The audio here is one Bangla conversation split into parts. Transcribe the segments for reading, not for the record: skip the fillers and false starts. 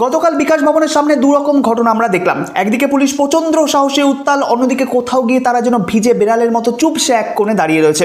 গতকাল বিকাশ ভবনের সামনে দুরকম ঘটনা আমরা দেখলাম। একদিকে পুলিশ প্রচন্ড সাহসে উত্তাল, অন্যদিকে কোথাও গিয়ে তারা যেন ভিজে বেড়ালের মতো চুপসে এক কোণে দাঁড়িয়ে রয়েছে।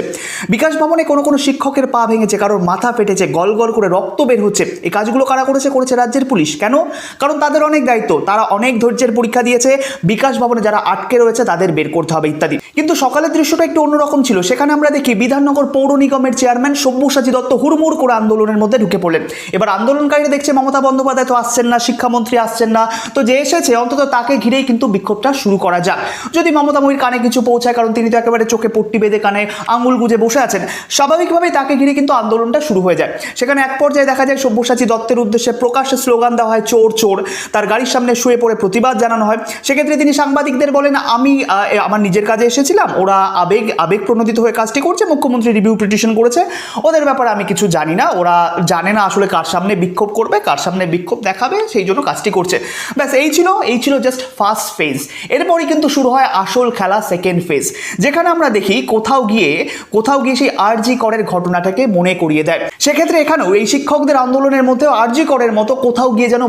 বিকাশ ভবনে কোনো শিক্ষকের পা ভেঙেছে, কারোর মাথা ফেটেছে, গল গল করে রক্ত বের হচ্ছে। এই কাজগুলো কারা করেছে রাজ্যের পুলিশ। কেন? কারণ তাদের অনেক দায়িত্ব, তারা অনেক ধৈর্যের পরীক্ষা দিয়েছে। বিকাশ ভবনে যারা আটকে রয়েছে তাদের বের করতে হবে ইত্যাদি। কিন্তু সকালের দৃশ্যটা একটু অন্যরকম ছিল। সেখানে আমরা দেখি বিধাননগর পৌর নিগমের চেয়ারম্যান সব্যসাচী দত্ত হুড়মুড় করে আন্দোলনের মধ্যে ঢুকে পড়লেন। এবার আন্দোলনকারীরা দেখছে মমতা বন্দ্যোপাধ্যায় তো আসছেন না, শিক্ষামন্ত্রী আসছেন না, তো যে এসেছে অন্তত তাকে ঘিরেই কিন্তু বিক্ষোভটা শুরু করা যাক, যদি মমতা মহির কানে কিছু পৌঁছায়। কারণ তিনি তো একেবারে চোখে পট্টি বেঁধে কানে আঙুল গুজে বসে আছেন। স্বাভাবিকভাবেই তাকে ঘিরে কিন্তু আন্দোলনটা শুরু হয়ে যায়। সেখানে এক পর্যায়ে দেখা যায় সব্যসাচী দত্তের উদ্দেশ্যে প্রকাশ্যে স্লোগান দেওয়া হয়, চোর চোর। তার গাড়ির সামনে শুয়ে পড়ে প্রতিবাদ জানানো হয়। সেক্ষেত্রে তিনি সাংবাদিকদের বলেন, আমি আমার নিজের কাজে এসেছিলাম, ওরা আবেগ প্রণোদিত হয়ে কাজটি করছে, মুখ্যমন্ত্রী রিভিউ পিটিশন করেছে, ওদের ব্যাপারে আমি কিছু জানি না, ওরা জানে না আসলে কার সামনে বিক্ষোভ করবে, কার সামনে বিক্ষোভ দেখাবে, সেই জন্য কাজটি করছে। ব্যাস এই ছিল জাস্ট ফার্স্ট ফেজ। এরপরই কিন্তু শুরু হয় আসল খেলা, সেকেন্ড ফেজ, যেখানে আমরা দেখি কোথাও গিয়ে সেই আরজি করের ঘটনাটাকে মনে করিয়ে দেয়। সেক্ষেত্রে এখানেও এই শিক্ষকদের আন্দোলনের মধ্যেও আরজি করের মতো কোথাও গিয়ে যেন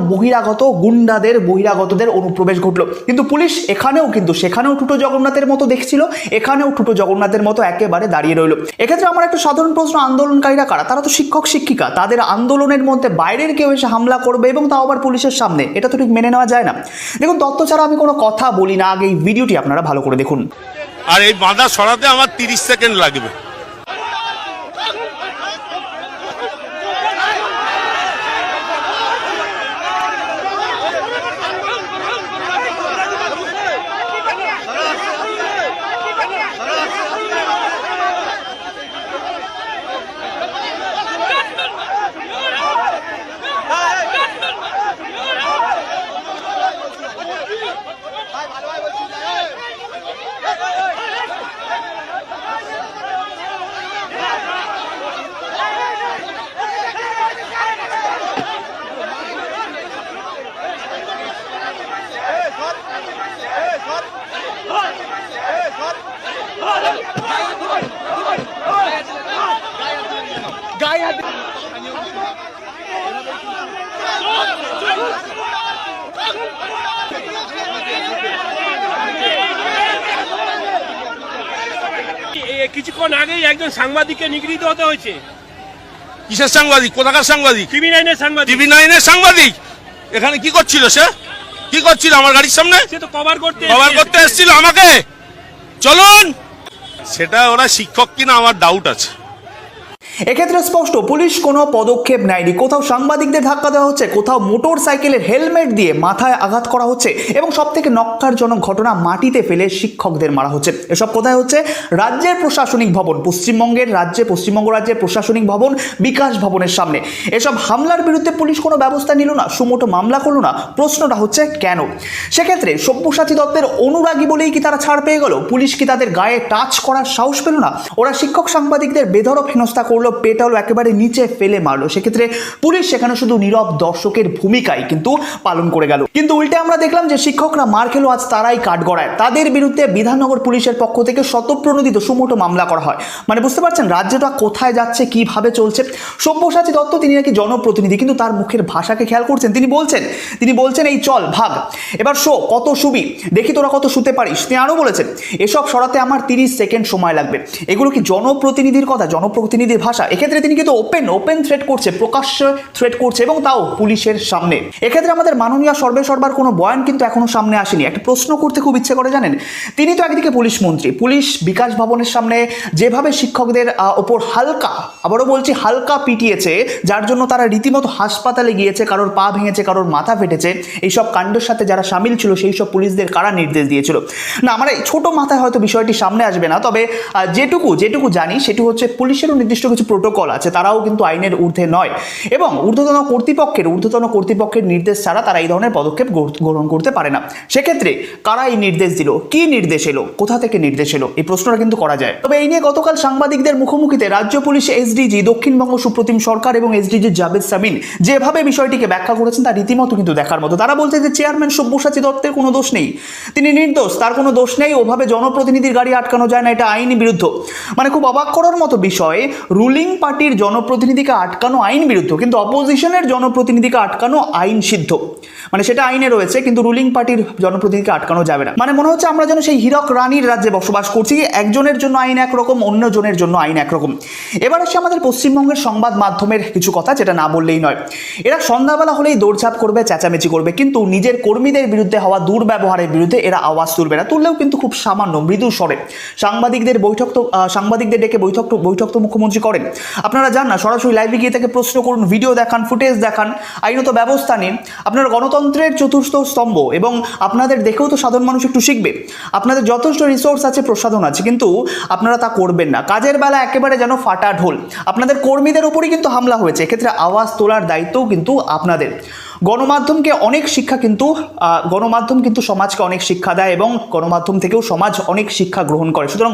বহিরাগতদের অনুপ্রবেশ ঘটলো। কিন্তু পুলিশ সেখানেও টুটো জগন্নাথের মতো দেখছিল, এখানেও টুটো জগন্নাথের মতো একেবারে দাঁড়িয়ে রইল। এক্ষেত্রে আমার একটা সাধারণ প্রশ্ন, আন্দোলনকারীরা কারা? তারা তো শিক্ষক শিক্ষিকা, তাদের আন্দোলনের মধ্যে বাইরের কেউ এসে হামলা করবে এবং তাও আবার পুলিশের সামনে, এটা তো ঠিক মেনে নেওয়া যায় না। দেখুন, তত্ত্ব ছাড়া আমি কোনো কথা বলি না। আগে এই ভিডিওটি আপনারা ভালো করে দেখুন। আর এই বাঁধা সরাতে আমার 30 সেকেন্ড লাগবে। কিছুক্ষণ আগেই একজন সাংবাদিককে নিগৃহীত হতে হয়েছে। কিসের সাংবাদিক? কোথাকার সাংবাদিক? টিভি9 সাংবাদিক। টিভি9 সাংবাদিক এখানে কি করছিল? কি করছিল আমার গাড়ির সামনে? সে তো কভার করতে এসেছিল আমাকে। চলুন, সেটা ওরা শিক্ষক কিনা আমার ডাউট আছে। এক্ষেত্রে স্পষ্ট পুলিশ কোনো পদক্ষেপ নেয়নি। কোথাও সাংবাদিকদের ধাক্কা দেওয়া হচ্ছে, কোথাও মোটর সাইকেলের হেলমেট দিয়ে মাথায় আঘাত করা হচ্ছে এবং সব থেকে নক্কারজনক ঘটনা, মাটিতে ফেলে শিক্ষকদের মারা হচ্ছে। এসব কোথায় হচ্ছে? রাজ্যের প্রশাসনিক ভবন, পশ্চিমবঙ্গ রাজ্যের প্রশাসনিক ভবন বিকাশ ভবনের সামনে। এসব হামলার বিরুদ্ধে পুলিশ কোনো ব্যবস্থা নিল না, সুমোটো মামলা করলো না। প্রশ্নটা হচ্ছে কেন? সেক্ষেত্রে সব্যসাচী দত্তের অনুরাগী বলেই কি তারা ছাড় পেয়ে গেল? পুলিশ কি তাদের গায়ে টাচ করার সাহস পেল না? ওরা শিক্ষক সাংবাদিকদের বেধড়ক হেনস্থা করলো, পেটালো, একেবারে নিচে ফেলে মারলো। সেক্ষেত্রে পুলিশ সেখানে শুধু নীরব দর্শকের ভূমিকাই কিন্তু পালন করে গেল। কিন্তু উল্টে আমরা দেখলাম যে শিক্ষকরা মার খেলো, আজ তারাই কাঠগড়ায়। তাদের বিরুদ্ধে বিধাননগর পুলিশের পক্ষ থেকে স্বতঃপ্রণোদিত সুমোটো মামলা করা হয়। মানে বুঝতে পারছেন রাজ্যটা কোথায় যাচ্ছে, কিভাবে চলছে। সব্যসাচী দত্ত তিনি নাকি জনপ্রতিনিধি, কিন্তু তার মুখের ভাষাকে খেয়াল করছেন। তিনি বলছেন এই চল ভাগ, এবার শো কত শুবি, দেখি তোরা কত শুতে পারিস। তিনি আরো বলেছেন এসব সরাতে আমার 30 সেকেন্ড সময় লাগবে। এগুলো কি জনপ্রতিনিধির কথা, জনপ্রতিনিধির ভাষা? এক্ষেত্রে তিনি কিন্তু ওপেন থ্রেট করছে, প্রকাশ্যে থ্রেট করছে, এবং তাও পুলিশের সামনে। এক্ষেত্রে আমাদের মাননীয় সর্বেসর্বার কোনো বয়ান কিন্তু এখনো সামনে আসেনি। একটা প্রশ্ন করতে খুব ইচ্ছে করে, জানেন, তিনি তো একদিকে পুলিশ মন্ত্রী, পুলিশ বিকাশ ভবনের সামনে যেভাবে শিক্ষকদের ওপর হালকা পিটিয়েছে, যার জন্য তারা রীতিমতো হাসপাতালে গিয়েছে, কারোর পা ভেঙেছে, কারোর মাথা ফেটেছে, এইসব কাণ্ডের সাথে যারা সামিল ছিল সেই সব পুলিশদের কারা নির্দেশ দিয়েছিল? না, আমার এই ছোট মাথায় হয়তো বিষয়টি সামনে আসবে না, তবে যেটুকু জানি সেটি হচ্ছে পুলিশেরও নির্দিষ্ট কিছু প্রোটোকল আছে, তারাও কিন্তু আইনের ঊর্ধ্বে নয়, এবং ঊর্ধ্বতন কর্তৃপক্ষের নির্দেশ ছাড়া তারা এই ধরনের পদক্ষেপ গ্রহণ করতে পারে না। সেক্ষেত্রে কারা এই নির্দেশ দিল, কি নির্দেশ এলো, কোথা থেকে নির্দেশ এলো, এই প্রশ্নটা কিন্তু করা যায়। তবে এই নিয়ে গতকাল সাংবাদিকদের মুখোমুখিতে রাজ্য পুলিশ এসডিজি দক্ষিণবঙ্গ সুপ্রতিম সরকার এবং এসডিজি জাবেদ সামিন যেভাবে বিষয়টিকে ব্যাখ্যা করেছেন তা রীতিমতো কিন্তু দেখার মতো। তারা বলছে যে চেয়ারম্যান সব্যসাচী দত্তের কোনো দোষ নেই, তিনি নির্দোষ, তার কোনো দোষ নেই, ওভাবে জনপ্রতিনিধির গাড়ি আটকানো যায় না, এটা আইনি বিরুদ্ধ। মানে খুব অবাক করার মতো বিষয়, রুল রুলিং পার্টির জনপ্রতিনিধিকে আটকানো আইন বিরুদ্ধ, কিন্তু অপোজিশনের জনপ্রতিনিধিকে আটকানো আইন সিদ্ধ। মানে সেটা আইনে রয়েছে, কিন্তু রুলিং পার্টির জনপ্রতিনিধিকে আটকানো যাবে না। মানে মনে হচ্ছে আমরা যেন সেই হীরক রানীর রাজ্যে বসবাস করছি, একজনের জন্য আইন একরকম, অন্যজনের জন্য আইন একরকম। এবার আসছে আমাদের পশ্চিমবঙ্গের সংবাদ মাধ্যমের কিছু কথা, যেটা না বললেই নয়। এরা সন্ধ্যাবেলা হলেই দৌড়ঝাঁপ করবে, চেঁচামেচি করবে, কিন্তু নিজের কর্মীদের বিরুদ্ধে হওয়া দুর্ব্যবহারের বিরুদ্ধে এরা আওয়াজ তুলবে না, তুললেও কিন্তু খুব সামান্য মৃদু স্বরে। সাংবাদিকদের ডেকে বৈঠক তো মুখ্যমন্ত্রী করেন। আপনারা যান না, সরাসরি লাইভে গিয়ে তাকে প্রশ্ন করুন, ভিডিও দেখান, ফুটেজ দেখান, আইনত ব্যবস্থা নিন। আপনারা গণতন্ত্রের চতুর্থ স্তম্ভ, এবং আপনাদের দেখেও তো সাধারণ মানুষ একটু শিখবে। আপনাদের যথেষ্ট রিসোর্স আছে, প্রসাধন আছে, কিন্তু আপনারা তা করবেন না। কাজের বেলা একেবারে যেন ফাটা ঢোল। আপনাদের কর্মীদের উপরই কিন্তু হামলা হয়েছে, এক্ষেত্রে আওয়াজ তোলার দায়িত্বও কিন্তু আপনাদের। গণমাধ্যম কিন্তু সমাজকে অনেক শিক্ষা দেয়, এবং গণমাধ্যম থেকেও সমাজ অনেক শিক্ষা গ্রহণ করে। সুতরাং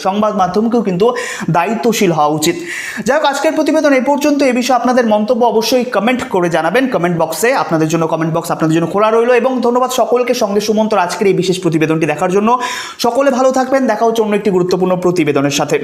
সংবাদ মাধ্যমকেও কিন্তু দায়িত্বশীল হওয়া উচিত। যাই হোক, আজকের প্রতিবেদন এই পর্যন্ত। এ বিষয়ে আপনাদের মন্তব্য অবশ্যই কমেন্ট করে জানাবেন কমেন্ট বক্সে। কমেন্ট বক্স আপনাদের জন্য খোলা রইল, এবং ধন্যবাদ সকলকে সঙ্গে সুমন্তর আজকের এই বিশেষ প্রতিবেদনটি দেখার জন্য। সকলে ভালো থাকবেন, দেখা হচ্ছে অন্য একটি গুরুত্বপূর্ণ প্রতিবেদনের সাথে।